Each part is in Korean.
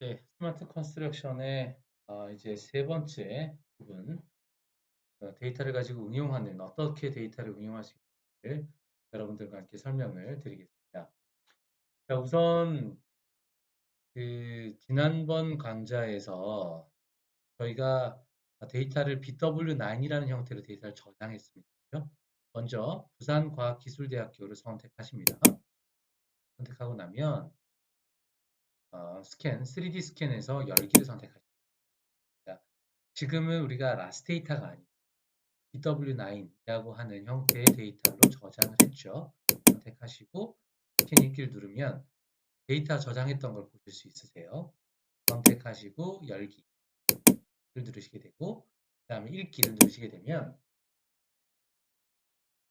네, 스마트 컨스트럭션의 이제 세 번째 부분, 데이터를 가지고 응용하는, 어떻게 데이터를 응용할 수 있는지를 여러분들과 함께 설명을 드리겠습니다. 자, 우선 지난번 강좌에서 저희가 데이터를 BW9이라는 형태로 데이터를 저장했습니다. 그죠? 먼저 부산과학기술대학교를 선택하십니다. 선택하고 나면 3D 스캔에서 열기를 선택하십니다. 지금은 우리가 라스데이터가 아니고 BW9이라고 하는 형태의 데이터로 저장을 했죠. 선택하시고 스캔 읽기를 누르면 데이터 저장했던 걸 보실 수 있으세요. 선택하시고 열기를 누르시게 되고 그 다음에 읽기를 누르시게 되면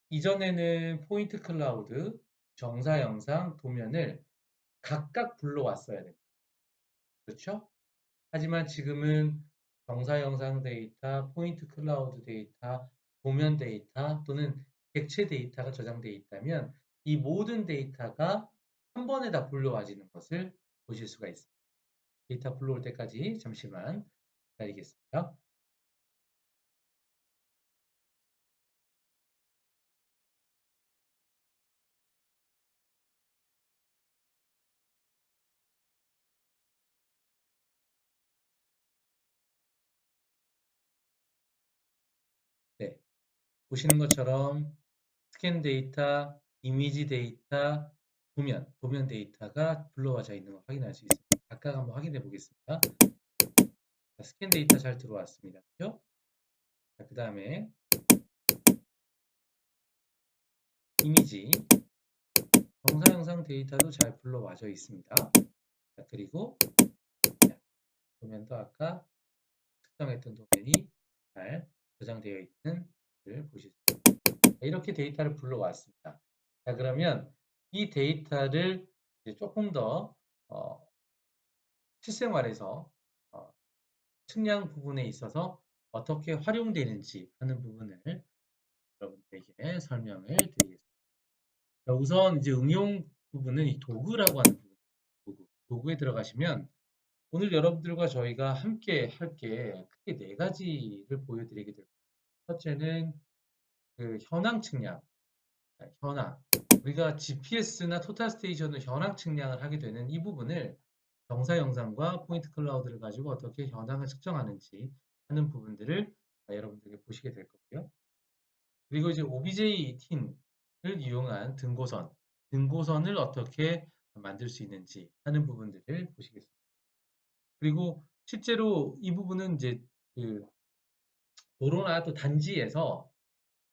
이전에는 포인트 클라우드, 정사 영상, 도면을 각각 불러왔어야 됩니다. 그렇죠? 하지만 지금은 정사 영상 데이터, 포인트 클라우드 데이터, 도면 데이터 또는 객체 데이터가 저장되어 있다면 이 모든 데이터가 한 번에 다 불러와지는 것을 보실 수가 있습니다. 데이터 불러올 때까지 잠시만 기다리겠습니다. 네, 보시는 것처럼 스캔 데이터, 이미지 데이터, 도면 데이터가 불러와져 있는 걸 확인할 수 있습니다. 각각 한번 확인해 보겠습니다. 자, 스캔 데이터 잘 들어왔습니다. 그죠? 그 다음에 이미지, 정사 영상 데이터도 잘 불러와져 있습니다. 자, 그리고 도면도 아까 특정했던 도면이 잘 저장되어 있는 것을 보실 수 있습니다. 이렇게 데이터를 불러왔습니다. 자, 그러면 이 데이터를 이제 조금 더 실생활에서 측량 부분에 있어서 어떻게 활용되는지 하는 부분을 여러분들에게 설명을 드리겠습니다. 자, 우선 이제 응용 부분은 이 도구라고 하는 부분, 도구에 들어가시면 오늘 여러분들과 저희가 함께 할 게 크게 네 가지를 보여드리게 될 겁니다. 첫째는 그 현황 측량, 현황. 우리가 GPS나 토탈 스테이션을 현황 측량을 하게 되는 이 부분을 정사 영상과 포인트 클라우드를 가지고 어떻게 현황을 측정하는지 하는 부분들을 여러분들에게 보시게 될 거고요. 그리고 이제 OBJ 틴을 이용한 등고선을 어떻게 만들 수 있는지 하는 부분들을 보시겠습니다. 그리고 실제로 이 부분은 이제 그 도로나 또 단지에서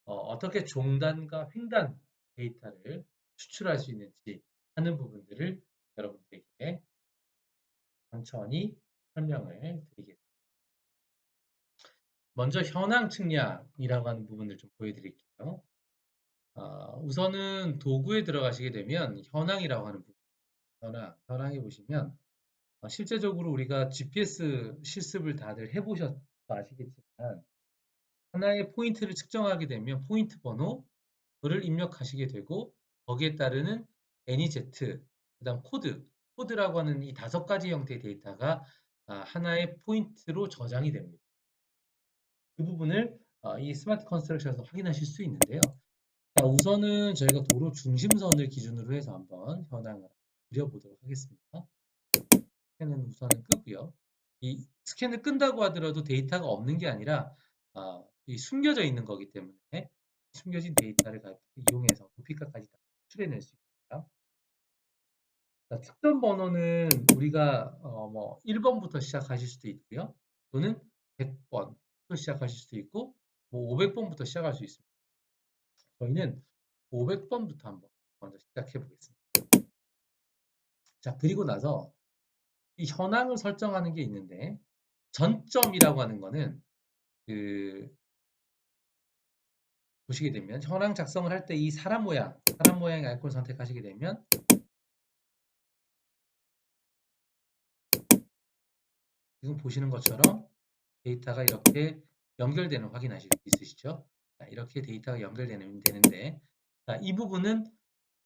어떻게 종단과 횡단 데이터를 추출할 수 있는지 하는 부분들을 여러분들에게 천천히 설명을 드리겠습니다. 먼저 현황 측량이라고 하는 부분을 좀 보여드릴게요. 우선은 도구에 들어가시게 되면 현황이라고 하는 부분, 현황에 보시면 실제적으로 우리가 GPS 실습을 다들 해보셔서 아시겠지만 하나의 포인트를 측정하게 되면 포인트 번호를 입력하시게 되고 거기에 따르는 NEZ, 그다음 코드라고 하는 이 5가지 형태의 데이터가 하나의 포인트로 저장이 됩니다. 그 부분을 이 스마트 컨스트럭션에서 확인하실 수 있는데요. 자, 우선은 저희가 도로 중심선을 기준으로 해서 한번 현황을 그려보도록 하겠습니다. 스캔은 우선은 끄고요. 이 스캔을 끈다고 하더라도 데이터가 없는 게 아니라 이 숨겨져 있는 거기 때문에 숨겨진 데이터를 이용해서 도피가까지 다 추출해낼 수 있습니다. 자, 특정 번호는 우리가 뭐 1번부터 시작하실 수도 있고요. 또는 100번부터 시작하실 수도 있고 뭐 500번부터 시작할 수 있습니다. 저희는 500번부터 한번 먼저 시작해 보겠습니다. 자, 그리고 나서 이 현황을 설정하는 게 있는데 전점이라고 하는 거는 그 보시게 되면 현황 작성을 할 때 이 사람 모양의 아이콘을 선택하시게 되면 지금 보시는 것처럼 데이터가 이렇게 연결되는 거 확인하실 수 있으시죠? 자, 이렇게 데이터가 연결되는데 자, 이 부분은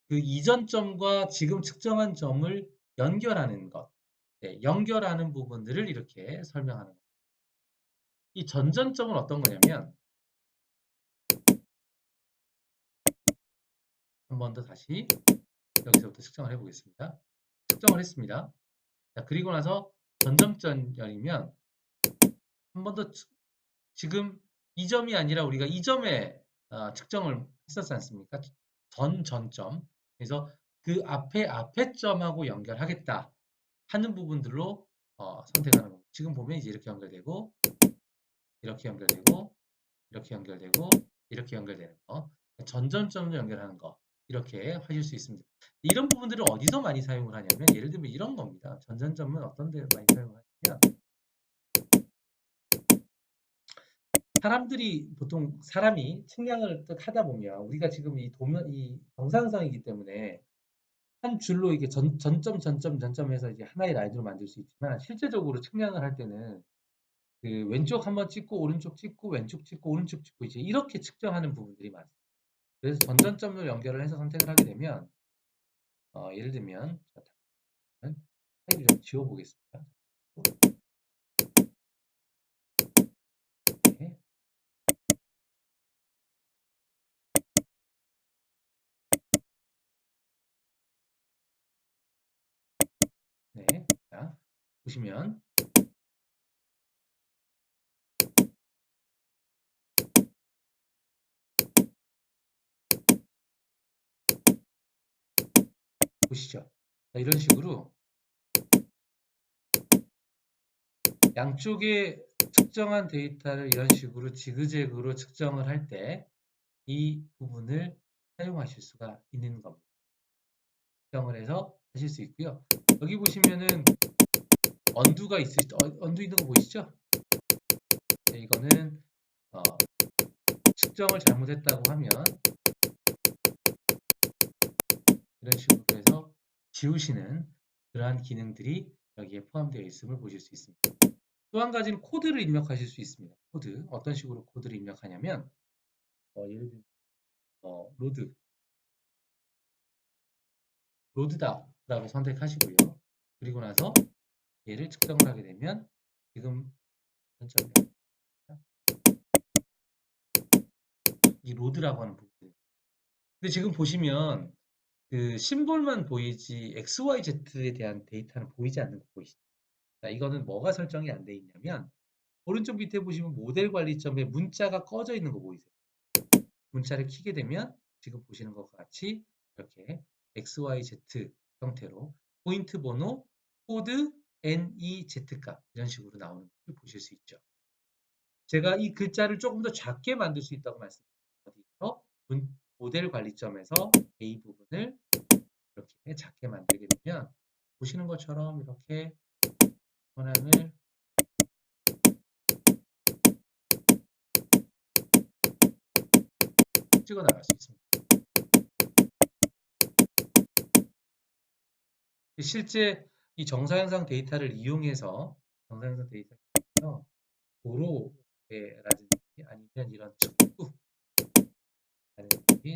그 이전 점과 지금 측정한 점을 연결하는 것. 네, 연결하는 부분들을 이렇게 설명하는 거예요. 이 전전점은 어떤 거냐면 한 번 더 다시 여기서부터 측정을 해보겠습니다. 측정을 했습니다. 자, 그리고 나서 전점점이면 한 번 더 지금 이 점이 아니라 우리가 이 점에 측정을 했었지 않습니까? 전점. 그래서 그 앞에 점하고 연결하겠다 하는 부분들로 선택하는 겁니다. 지금 보면 이제 이렇게 연결되고 이렇게 연결되고 이렇게 연결되고 이렇게 연결되는 거. 전점점을 연결하는 거. 이렇게 하실 수 있습니다. 이런 부분들을 어디서 많이 사용을 하냐면 예를 들면 이런 겁니다. 전전점은 어떤 데 많이 사용을 하냐면 사람들이 보통 사람이 측량을 하다 보면 우리가 지금 이 도면 이 정상상이기 때문에 한 줄로 이게 전점 해서 이제 하나의 라인으로 만들 수 있지만 실제적으로 측량을 할 때는 그 왼쪽 한번 찍고 오른쪽 찍고 왼쪽 찍고 오른쪽 찍고 이제 이렇게 측정하는 부분들이 많습니다. 그래서 전전점을 연결을 해서 선택을 하게 되면 예를 들면 파일을 좀 지워보겠습니다. 네. 네. 자, 보시면 보시죠. 자, 이런 식으로 양쪽에 측정한 데이터를 이런 식으로 지그재그로 측정을 할 때 이 부분을 사용하실 수가 있는 겁니다. 측정을 해서 하실 수 있고요. 여기 보시면은 언두가 언두 있는 거 보이시죠? 네, 이거는 측정을 잘못했다고 하면 이런 식으로 해서 지우시는 그러한 기능들이 여기에 포함되어 있음을 보실 수 있습니다. 또 한 가지는 코드를 입력하실 수 있습니다. 코드 어떤 식으로 코드를 입력하냐면 예를 들면 로드다라고 선택하시고요. 그리고 나서 얘를 측정을 하게 되면 지금 이 로드라고 하는 부분. 근데 지금 보시면 그 심볼만 보이지 XYZ에 대한 데이터는 보이지 않는 거 보이시죠? 자, 이거는 뭐가 설정이 안 돼 있냐면 오른쪽 밑에 보시면 모델 관리점에 문자가 꺼져 있는 거 보이세요? 문자를 키게 되면 지금 보시는 것과 같이 이렇게 XYZ 형태로 포인트 번호, 코드, NEZ 값 이런 식으로 나오는 것을 보실 수 있죠. 제가 이 글자를 조금 더 작게 만들 수 있다고 말씀드렸죠. 모델 관리점에서 A 부분을 이렇게 작게 만들게 되면 보시는 것처럼 이렇게 현황을 찍어 나갈 수 있습니다. 실제 이 정사현상 데이터를 이용해서 도로라든지 아니면 이런 측부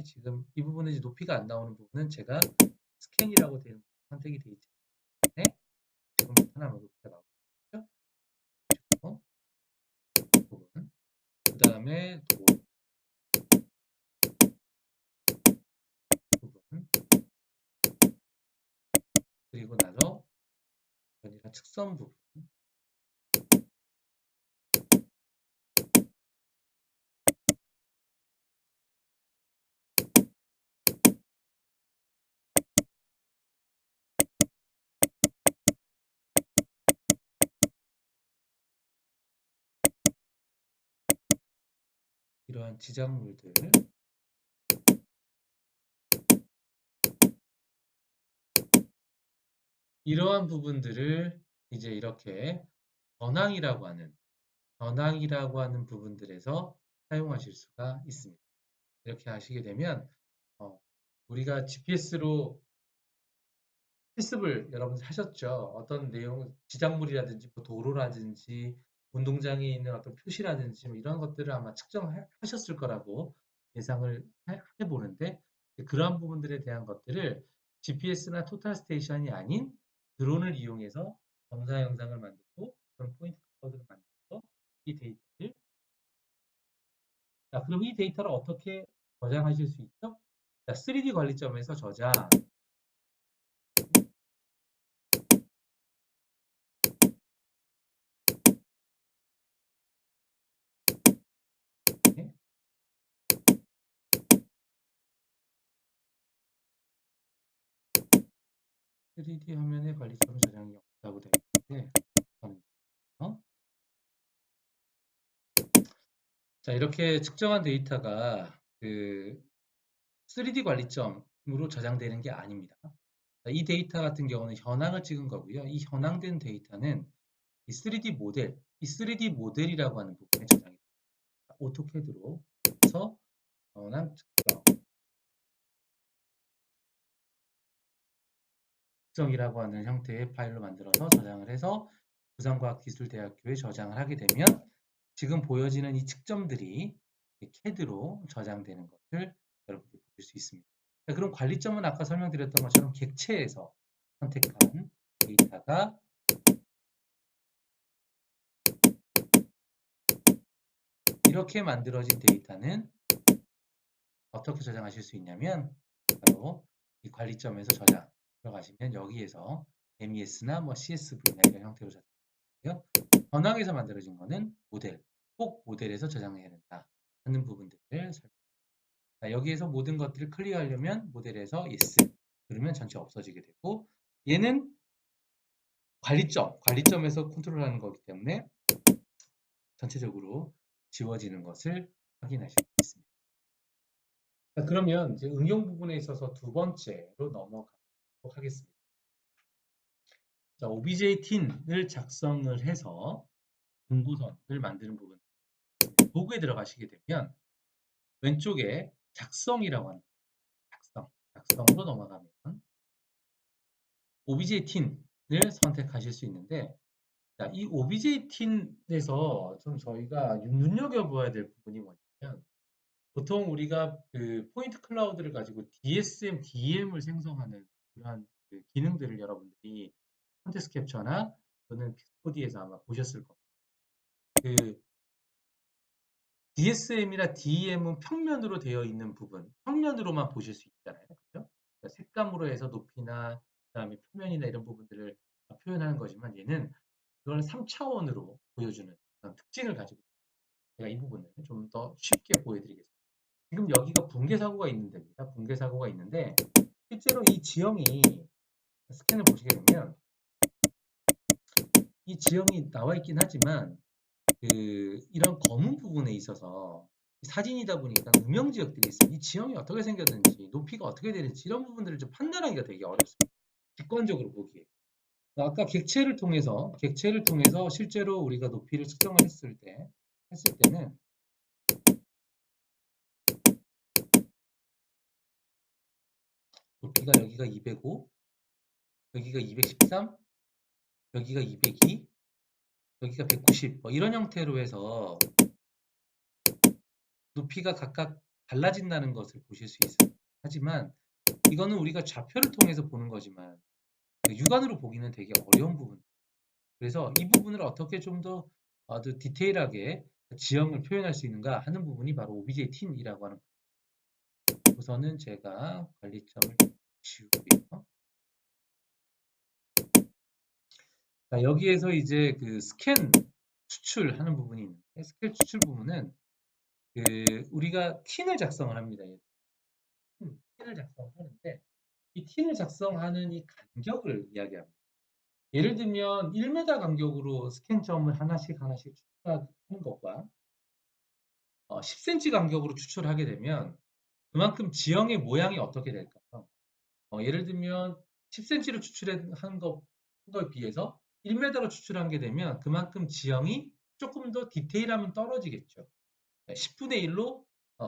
지금 이 부분은 이제 높이가 안 나오는 부분은 제가 스캔이라고 되는 선택이 되어 있기 때문에 지금부터 하나만 높이가 나오죠. 부분. 그 다음에 부분. 그리고 나서 여기가 측선 부분. 이러한 지정물들 이러한 부분들을 이제 이렇게 전항이라고 하는 부분들에서 사용하실 수가 있습니다. 이렇게 하시게 되면 우리가 GPS로 실습을 여러분 하셨죠. 어떤 내용, 지작물이라든지 뭐 도로라든지 운동장에 있는 어떤 표시라든지 뭐 이런 것들을 아마 측정하셨을 거라고 예상을 해보는데 그러한 부분들에 대한 것들을 GPS나 토탈 스테이션이 아닌 드론을 이용해서 검사 영상을 만들고 그런 포인트 클라우드를 만들어서 이 데이터를 자, 그럼 이 데이터를 어떻게 저장하실 수 있죠? 자, 3D 관리점에서 저장. 네. 3D 화면에 관리점 저장이 없다고 되어 있는데, 자, 이렇게 측정한 데이터가 그 3D 관리점으로 저장되는 게 아닙니다. 자, 이 데이터 같은 경우는 현황을 찍은 거고요. 이 현황된 데이터는 이 3D 모델, 이 3D 모델이라고 하는 부분에 저장이 됩니다. 오토캐드로 해서 현황 측정이라고 하는 형태의 파일로 만들어서 저장을 해서 부산과학기술대학교에 저장을 하게 되면 지금 보여지는 이 측정들이 CAD로 저장되는 것을 여러분들이 보실 수 있습니다. 자, 그럼 관리점은 아까 설명드렸던 것처럼 객체에서 선택한 데이터가 이렇게 만들어진 데이터는 어떻게 저장하실 수 있냐면 바로 이 관리점에서 저장 들어가시면 여기에서 MES나 뭐 CSV나 이런 형태로 저장되고요. 현황에서 만들어진 거는 모델, 꼭 모델에서 저장해야 된다 하는 부분들을 자, 여기에서 모든 것들을 클리어하려면 모델에서 yes 누르면 전체 없어지게 되고 얘는 관리점에서 컨트롤하는 거기 때문에 전체적으로 지워지는 것을 확인하실 수 있습니다. 자, 그러면 이제 응용 부분에 있어서 두 번째로 넘어가도록 하겠습니다. 자, OBJ-tin을 작성을 해서 공고선을 만드는 부분 도구에 들어가시게 되면 왼쪽에 작성이라고 하는 작성으로 넘어가면 OBJ-tin을 선택하실 수 있는데 자, 이 OBJ-tin에서 좀 저희가 눈여겨봐야 될 부분이 뭐냐면 보통 우리가 그 포인트 클라우드를 가지고 DSM, DM을 생성하는 그러한 그 기능들을 여러분들이 콘텍스트 캡처나 또는 픽스코디에서 아마 보셨을 겁니다. 그 DSM이나 DM은 평면으로 되어 있는 부분, 평면으로만 보실 수 있잖아요. 그렇죠? 그러니까 색감으로 해서 높이나 그다음에 표면이나 이런 부분들을 표현하는 거지만 얘는 그걸 3차원으로 보여주는 그런 특징을 가지고 제가 이 부분을 좀 더 쉽게 보여드리겠습니다. 지금 여기가 붕괴 사고가 있는 데입니다. 붕괴 사고가 있는데 실제로 이 지형이 스캔을 보시게 되면 이 지형이 나와 있긴 하지만 그 이런 검은 부분에 있어서 사진이다 보니까 음영 지역들이 있어요. 이 지형이 어떻게 생겼는지, 높이가 어떻게 되는지 이런 부분들을 좀 판단하기가 되게 어렵습니다. 객관적으로 보기에. 아까 객체를 통해서 실제로 우리가 높이를 측정을 했을 때는 높이가 여기가 205, 여기가 213, 여기가 202, 여기가 190, 뭐 이런 형태로 해서 높이가 각각 달라진다는 것을 보실 수 있어요. 하지만 이거는 우리가 좌표를 통해서 보는 거지만 육안으로 보기는 되게 어려운 부분. 그래서 이 부분을 어떻게 좀 더 아주 디테일하게 지형을 표현할 수 있는가 하는 부분이 바로 OBJ-tin이라고 하는 부분. 우선은 제가 관리점을 지우고요. 자, 여기에서 이제 그 스캔 추출하는 부분이 있는데 스캔 추출 부분은 그 우리가 틴을 작성을 합니다. 틴을 작성을 하는데 이 틴을 작성하는 이 간격을 이야기합니다. 예를 들면 1m 간격으로 스캔점을 하나씩 추출하는 것과 10cm 간격으로 추출하게 되면 그만큼 지형의 모양이 어떻게 될까요? 예를 들면 10cm로 추출한 거에 비해서 1m로 추출한 게 되면 그만큼 지형이 조금 더 디테일함은 떨어지겠죠. 10분의 1로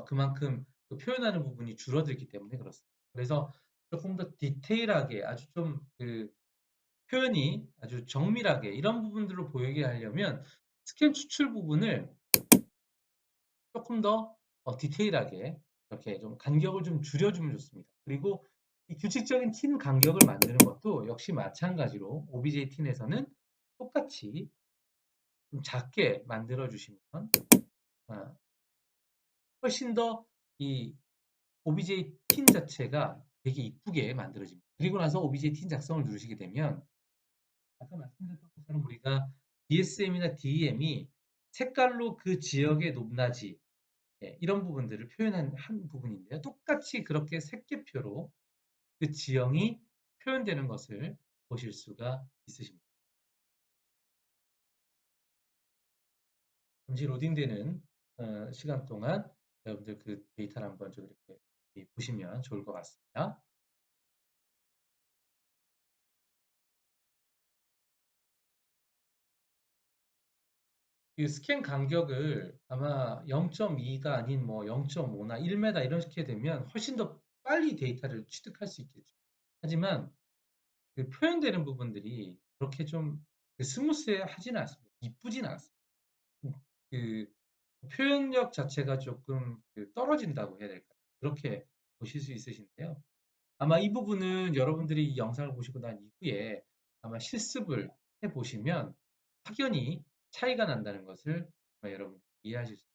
그만큼 그 표현하는 부분이 줄어들기 때문에 그렇습니다. 그래서 조금 더 디테일하게 아주 좀 그 표현이 아주 정밀하게 이런 부분들로 보이게 하려면 스캔 추출 부분을 조금 더 디테일하게 이렇게 좀 간격을 좀 줄여주면 좋습니다. 그리고 이 규칙적인 틴 간격을 만드는 것도 역시 마찬가지로 OBJ 틴에서는 똑같이 좀 작게 만들어 주시면 아, 훨씬 더 이 OBJ 틴 자체가 되게 이쁘게 만들어집니다. 그리고 나서 OBJ 틴 작성을 누르시게 되면 아까 말씀드렸던 것처럼 우리가 DSM이나 DEM이 색깔로 그 지역의 높낮이 이런 부분들을 표현한 한 부분인데요. 똑같이 그렇게 색계표로 그 지형이 표현되는 것을 보실 수가 있으십니다. 잠시 로딩되는 시간 동안 여러분들 그 데이터를 한번 좀 이렇게 보시면 좋을 것 같습니다. 이 스캔 간격을 아마 0.2가 아닌 뭐 0.5나 1m 이렇게 되면 훨씬 더 빨리 데이터를 취득할 수 있겠죠. 하지만 그 표현되는 부분들이 그렇게 좀 스무스하지는 않습니다. 이쁘진 않습니다. 그 표현력 자체가 조금 떨어진다고 해야 될까요? 그렇게 보실 수 있으신데요. 아마 이 부분은 여러분들이 이 영상을 보시고 난 이후에 아마 실습을 해보시면 확연히 차이가 난다는 것을 아마 여러분 이해하실 수 있습니다.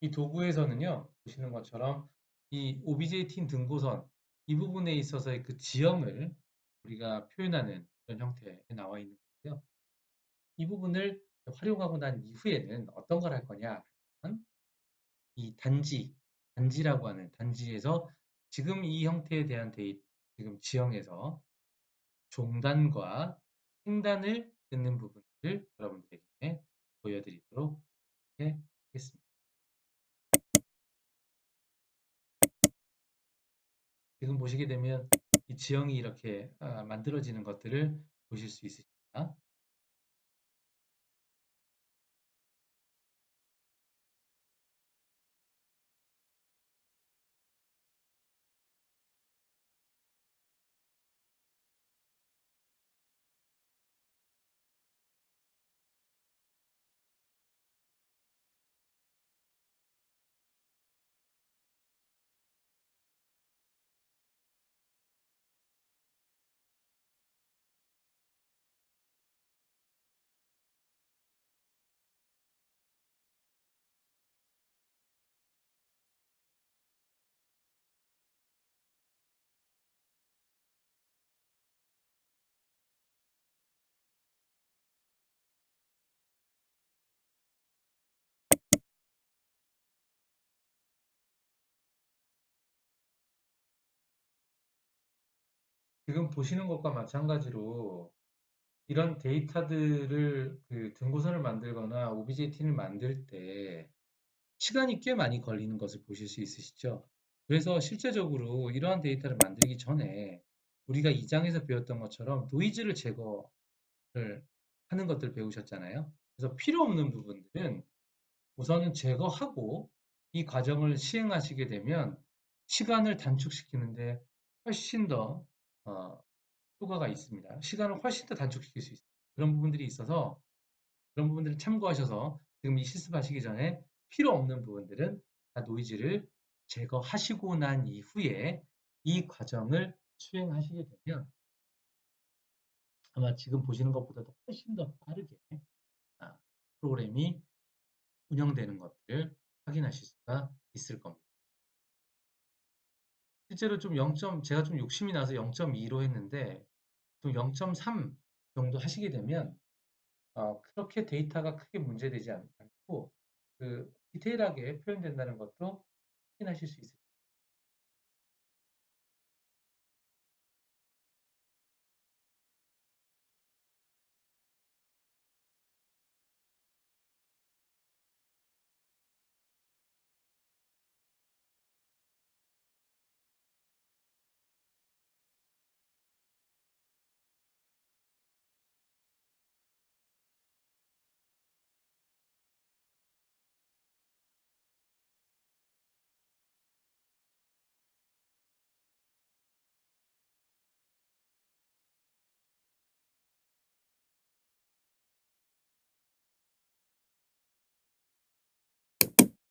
이 도구에서는요, 보시는 것처럼 이 OBJ 팀 등고선 이 부분에 있어서의 그 지형을 우리가 표현하는 그런 형태에 나와 있는 거고요. 이 부분을 활용하고 난 이후에는 어떤 걸 할 거냐 하면 이 단지라고 하는 단지에서 지금 이 형태에 대한 지금 지형에서 종단과 횡단을 끊는 부분을 여러분들에게 보여드리도록 하겠습니다. 지금 보시게 되면 이 지형이 이렇게 만들어지는 것들을 보실 수 있으십니다. 지금 보시는 것과 마찬가지로 이런 데이터들을 등고선을 만들거나 OBJT를 만들 때 시간이 꽤 많이 걸리는 것을 보실 수 있으시죠? 그래서 실제적으로 이러한 데이터를 만들기 전에 우리가 이 장에서 배웠던 것처럼 노이즈를 제거를 하는 것들 배우셨잖아요. 그래서 필요 없는 부분들은 우선은 제거하고 이 과정을 시행하시게 되면 시간을 단축시키는데 훨씬 더 어, 효과가 있습니다. 시간을 훨씬 더 단축시킬 수 있어요. 그런 부분들이 있어서 그런 부분들을 참고하셔서 지금 이 실습하시기 전에 필요 없는 부분들은 다 노이즈를 제거하시고 난 이후에 이 과정을 수행하시게 되면 아마 지금 보시는 것보다도 훨씬 더 빠르게 아, 프로그램이 운영되는 것들을 확인하실 수가 있을 겁니다. 실제로 좀 0. 제가 좀 욕심이 나서 0.2로 했는데 또 0.3 정도 하시게 되면 그렇게 데이터가 크게 문제되지 않고 디테일하게 표현된다는 것도 확인하실 수 있습니다.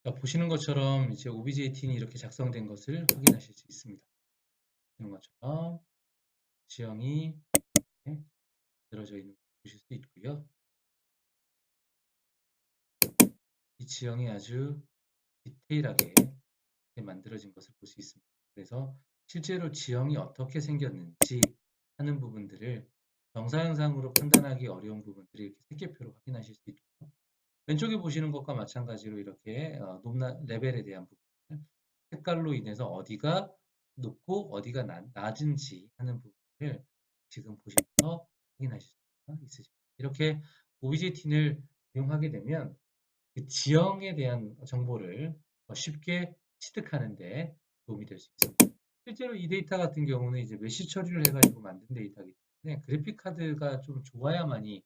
자, 보시는 것처럼 이제 OBJ-TN이 이렇게 작성된 것을 확인하실 수 있습니다. 보시는 것처럼 지형이 들어져 있는 걸 보실 수 있고요. 이 지형이 아주 디테일하게 만들어진 것을 볼 수 있습니다. 그래서 실제로 지형이 어떻게 생겼는지 하는 부분들을 정사현상으로 판단하기 어려운 부분들을 이렇게 색계표로 확인하실 수 있고요. 왼쪽에 보시는 것과 마찬가지로 이렇게 레벨에 대한 부분을 색깔로 인해서 어디가 높고 어디가 낮은지 하는 부분을 지금 보시면서 확인하실 수가 있으십니다. 이렇게 OBJ-TN을 이용하게 되면 그 지형에 대한 정보를 쉽게 취득하는 데 도움이 될 수 있습니다. 실제로 이 데이터 같은 경우는 이제 메시 처리를 해가지고 만든 데이터이기 때문에 그래픽 카드가 좀 좋아야만이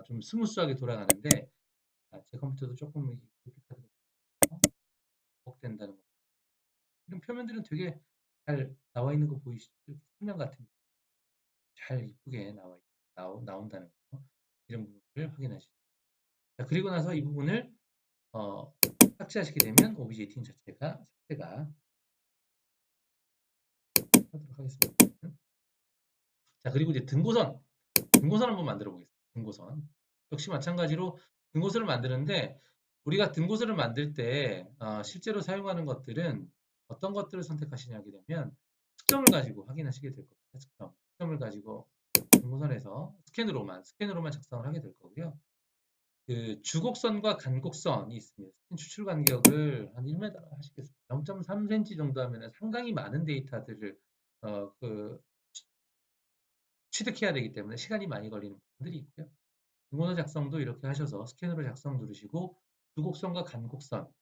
좀 스무스하게 돌아가는데 제 컴퓨터도 조금 그래픽 카드가 버벅된다는 거. 이런 표면들은 되게 잘 나와 있는 거 보이시죠? 화면 같은 게 잘 이쁘게 나온다는 거. 이런 부분을 확인하시죠. 자, 그리고 나서 이 부분을 어, 삭제하시게 되면 OBJ-TN 자체가 삭제가 하도록 하겠습니다. 자, 그리고 이제 등고선 한번 만들어 보겠습니다. 등고선. 역시 마찬가지로 등고선을 만드는데 우리가 등고선을 만들 때 실제로 사용하는 것들은 어떤 것들을 선택하시냐게 되면 측정을 가지고 확인하시게 될 겁니다. 측정을 가지고 등고선에서 스캔으로만 작성을 하게 될 거고요. 그 주곡선과 간곡선이 있습니다. 추출 간격을 한 1m 하시겠습니다. 0.3cm 정도 하면 상당히 많은 데이터들을 그 취득해야 되기 때문에 시간이 많이 걸리는 부분들이 있고요. 등고선 작성도 이렇게 하셔서 스캔으로 작성 누르시고 주곡선과 간곡선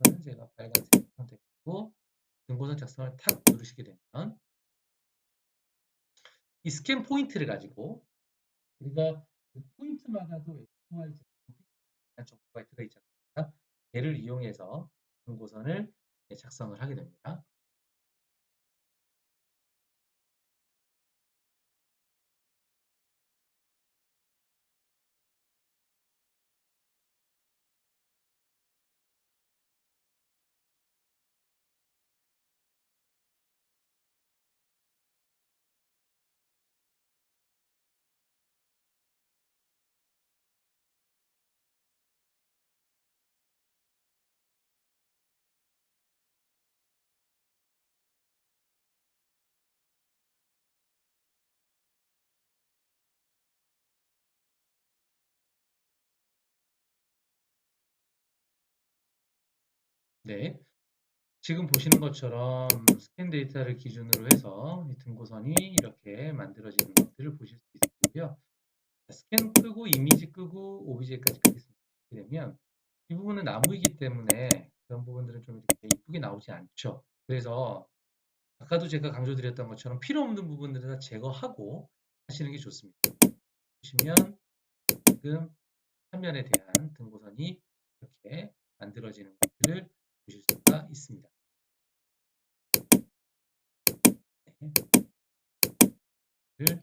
은 제가 빨간색 선택하고 등고선 작성을 탁 누르시게 되면 이 스캔 포인트를 가지고 우리가 그 포인트마다도 XY 정보가 들어있지 않습니까? 얘를 이용해서 등고선을 작성을 하게 됩니다. 네, 지금 보시는 것처럼 스캔 데이터를 기준으로 해서 이 등고선이 이렇게 만들어지는 것들을 보실 수 있고요. 스캔 끄고 이미지 끄고 OBJ까지 끄겠습니다. 이렇게 되면 이 부분은 나무이기 때문에 그런 부분들은 좀 이렇게 이쁘게 나오지 않죠. 그래서 아까도 제가 강조드렸던 것처럼 필요 없는 부분들은 다 제거하고 하시는 게 좋습니다. 보시면 지금 화면에 대한 등고선이 이렇게 만들어지는 것들을 보실 수가 있습니다. 네. 를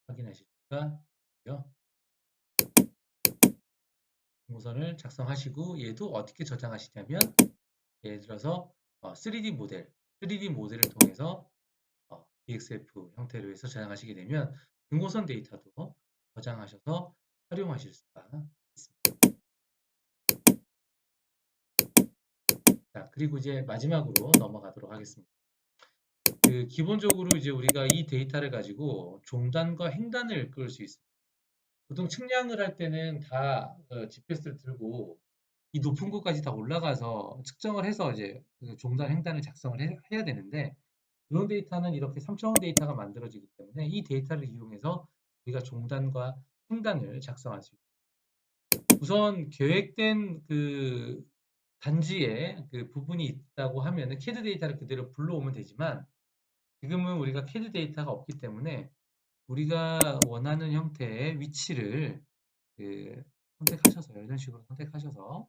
확인하실 수가 있고요. 등고선을 작성하시고 얘도 어떻게 저장하시냐면 예를 들어서 3D 모델을 통해서 EXF 형태로 해서 저장하시게 되면 등고선 데이터도 저장하셔서 활용하실 수가 있습니다. 자, 그리고 이제 마지막으로 넘어가도록 하겠습니다. 그 기본적으로 이제 우리가 이 데이터를 가지고 종단과 횡단을 끌 수 있습니다. 보통 측량을 할 때는 다 GPS를 들고 이 높은 곳까지 다 올라가서 측정을 해서 이제 그 종단 횡단을 작성을 해야 되는데 이런 데이터는 이렇게 3차원 데이터가 만들어지기 때문에 이 데이터를 이용해서 우리가 종단과 횡단을 작성할 수 있습니다. 우선 계획된 그 단지에 그 부분이 있다고 하면은 캐드 데이터를 그대로 불러오면 되지만 지금은 우리가 캐드 데이터가 없기 때문에 우리가 원하는 형태의 위치를 그 선택하셔서 이런 식으로 선택하셔서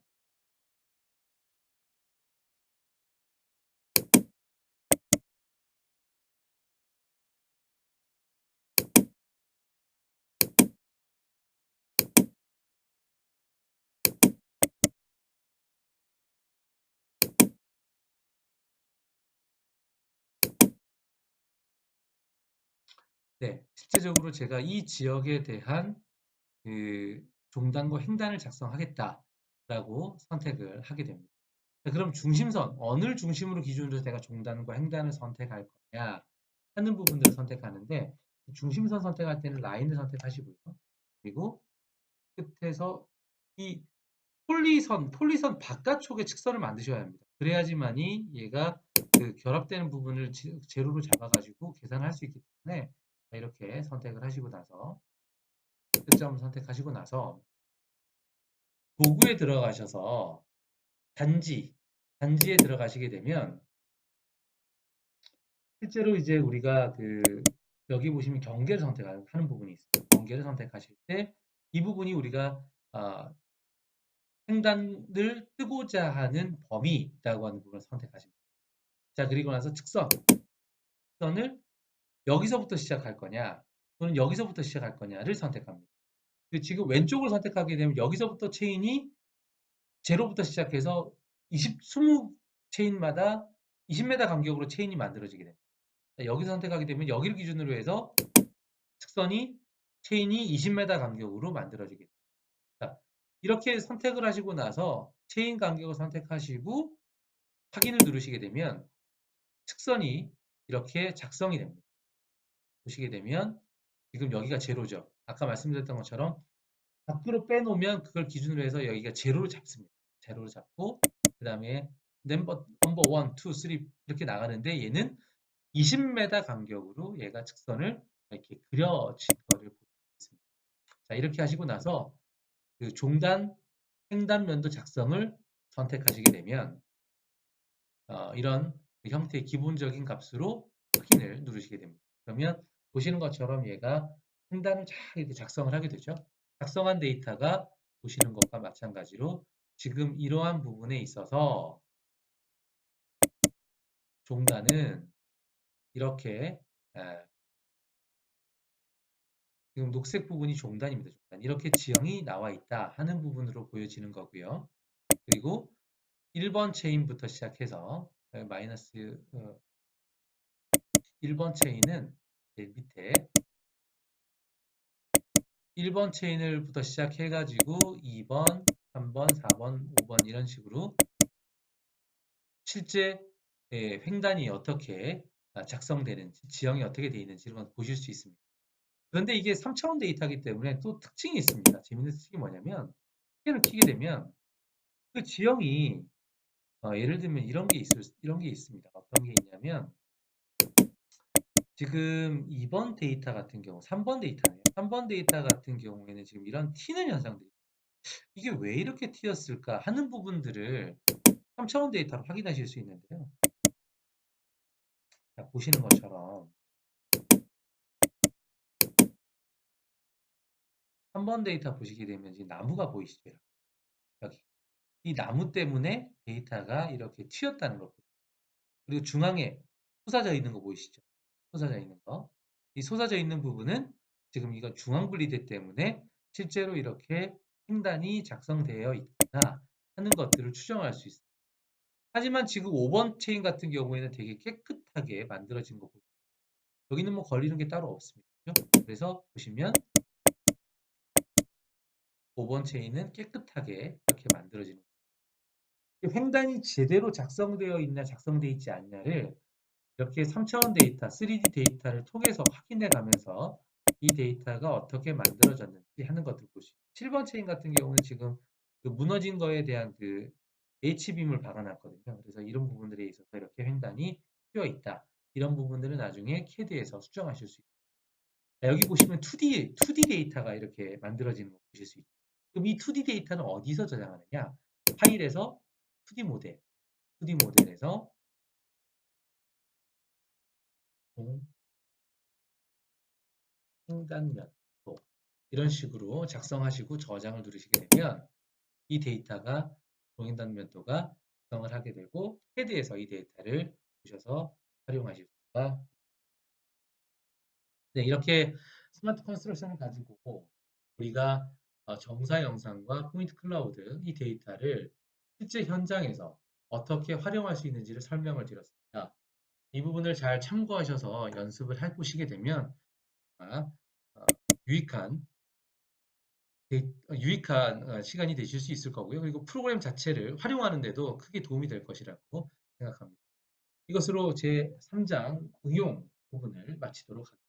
네, 실제적으로 제가 이 지역에 대한 그 종단과 횡단을 작성하겠다라고 선택을 하게 됩니다. 그럼 중심선, 어느 중심으로 기준으로 내가 종단과 횡단을 선택할 거냐 하는 부분들을 선택하는데 중심선 선택할 때는 라인을 선택하시고요. 그리고 끝에서 이 폴리선 바깥쪽에 직선을 만드셔야 합니다. 그래야지만이 얘가 그 결합되는 부분을 제로로 잡아가지고 계산할 수 있기 때문에 이렇게 선택을 하시고 나서 끝점을 선택하시고 나서 도구에 들어가셔서 단지에 들어가시게 되면 실제로 이제 우리가 그 여기 보시면 경계를 선택하는 부분이 있어요. 경계를 선택하실 때 이 부분이 우리가 횡단을 뜨고자 하는 범위라고 하는 부분을 선택하십니다. 자, 그리고 나서 직선을 여기서부터 시작할 거냐 또는 여기서부터 시작할 거냐를 선택합니다. 지금 왼쪽을 선택하게 되면 여기서부터 체인이 제로부터 시작해서 20 체인마다 20m 간격으로 체인이 만들어지게 됩니다. 여기서 선택하게 되면 여기를 기준으로 해서 측선이 체인이 20m 간격으로 만들어지게 됩니다. 이렇게 선택을 하시고 나서 체인 간격을 선택하시고 확인을 누르시게 되면 측선이 이렇게 작성이 됩니다. 보시게 되면 지금 여기가 제로죠. 아까 말씀드렸던 것처럼 밖으로 빼놓으면 그걸 기준으로 해서 여기가 제로를 잡습니다. 제로를 잡고 그 다음에 넘버 1, 2, 3 이렇게 나가는데 얘는 20m 간격으로 얘가 직선을 이렇게 그려진 거를 볼 수 있습니다. 자, 이렇게 하시고 나서 그 종단 횡단면도 작성을 선택하시게 되면 이런 형태의 기본적인 값으로 확인을 누르시게 됩니다. 그러면 보시는 것처럼 얘가 횡단을 쫙 이렇게 작성을 하게 되죠. 작성한 데이터가 보시는 것과 마찬가지로 지금 이러한 부분에 있어서 종단은 이렇게 지금 녹색 부분이 종단입니다. 종단. 이렇게 지형이 나와 있다 하는 부분으로 보여지는 거고요. 그리고 1번 체인부터 시작해서 마이너스 1번 체인은 밑에 1번 체인을부터 시작해가지고 2번, 3번, 4번, 5번 이런 식으로 실제 횡단이 어떻게 작성되는지, 지형이 어떻게 되어 있는지 이런 걸 보실 수 있습니다. 그런데 이게 3차원 데이터이기 때문에 또 특징이 있습니다. 재밌는 특징이 뭐냐면 스캔을 키게 되면 그 지형이 예를 들면 이런 게 있습니다. 어떤 게 있냐면 지금 2번 데이터 같은 경우, 3번 데이터네요. 3번 데이터 같은 경우에는 지금 이런 튀는 현상들이 이게 왜 이렇게 튀었을까 하는 부분들을 3차원 데이터로 확인하실 수 있는데요. 자, 보시는 것처럼 3번 데이터 보시게 되면 지금 나무가 보이시죠? 여기. 이 나무 때문에 데이터가 이렇게 튀었다는 걸 보여요. 그리고 중앙에 솟아져 있는 거 보이시죠? 솟아져 있는 거. 이 솟아져 있는 부분은 지금 이거 중앙 분리대 때문에 실제로 이렇게 횡단이 작성되어 있구나 하는 것들을 추정할 수 있어요. 하지만 지금 5번 체인 같은 경우에는 되게 깨끗하게 만들어진 거 보여요. 여기는 뭐 걸리는 게 따로 없습니다. 그렇죠? 그래서 보시면 5번 체인은 깨끗하게 이렇게 만들어지는 거예요. 횡단이 제대로 작성되어 있냐 작성되어 있지 않냐를 이렇게 3차원 데이터, 3D 데이터를 통해서 확인해 가면서 이 데이터가 어떻게 만들어졌는지 하는 것들을 볼 수 있어요. 7번 체인 같은 경우는 지금 그 무너진 거에 대한 그 H빔을 박아놨거든요. 그래서 이런 부분들에 있어서 이렇게 횡단이 휘어 있다. 이런 부분들은 나중에 CAD에서 수정하실 수 있어요. 여기 보시면 2D 데이터가 이렇게 만들어지는 거 보실 수 있죠. 그럼 이 2D 데이터는 어디서 저장하느냐? 파일에서 2D 모델에서 횡단면도 이런 식으로 작성하시고 저장을 누르시게 되면 이 데이터가 동횡단면도가 작성을 하게 되고 CAD에서 이 데이터를 보셔서 활용하실 수가 네, 이렇게 스마트 컨스트럭션을 가지고 우리가 정사 영상과 포인트 클라우드 이 데이터를 실제 현장에서 어떻게 활용할 수 있는지를 설명을 드렸습니다. 이 부분을 잘 참고하셔서 연습을 해보시게 되면 유익한 시간이 되실 수 있을 거고요. 그리고 프로그램 자체를 활용하는 데도 크게 도움이 될 것이라고 생각합니다. 이것으로 제 3장 응용 부분을 마치도록 하겠습니다.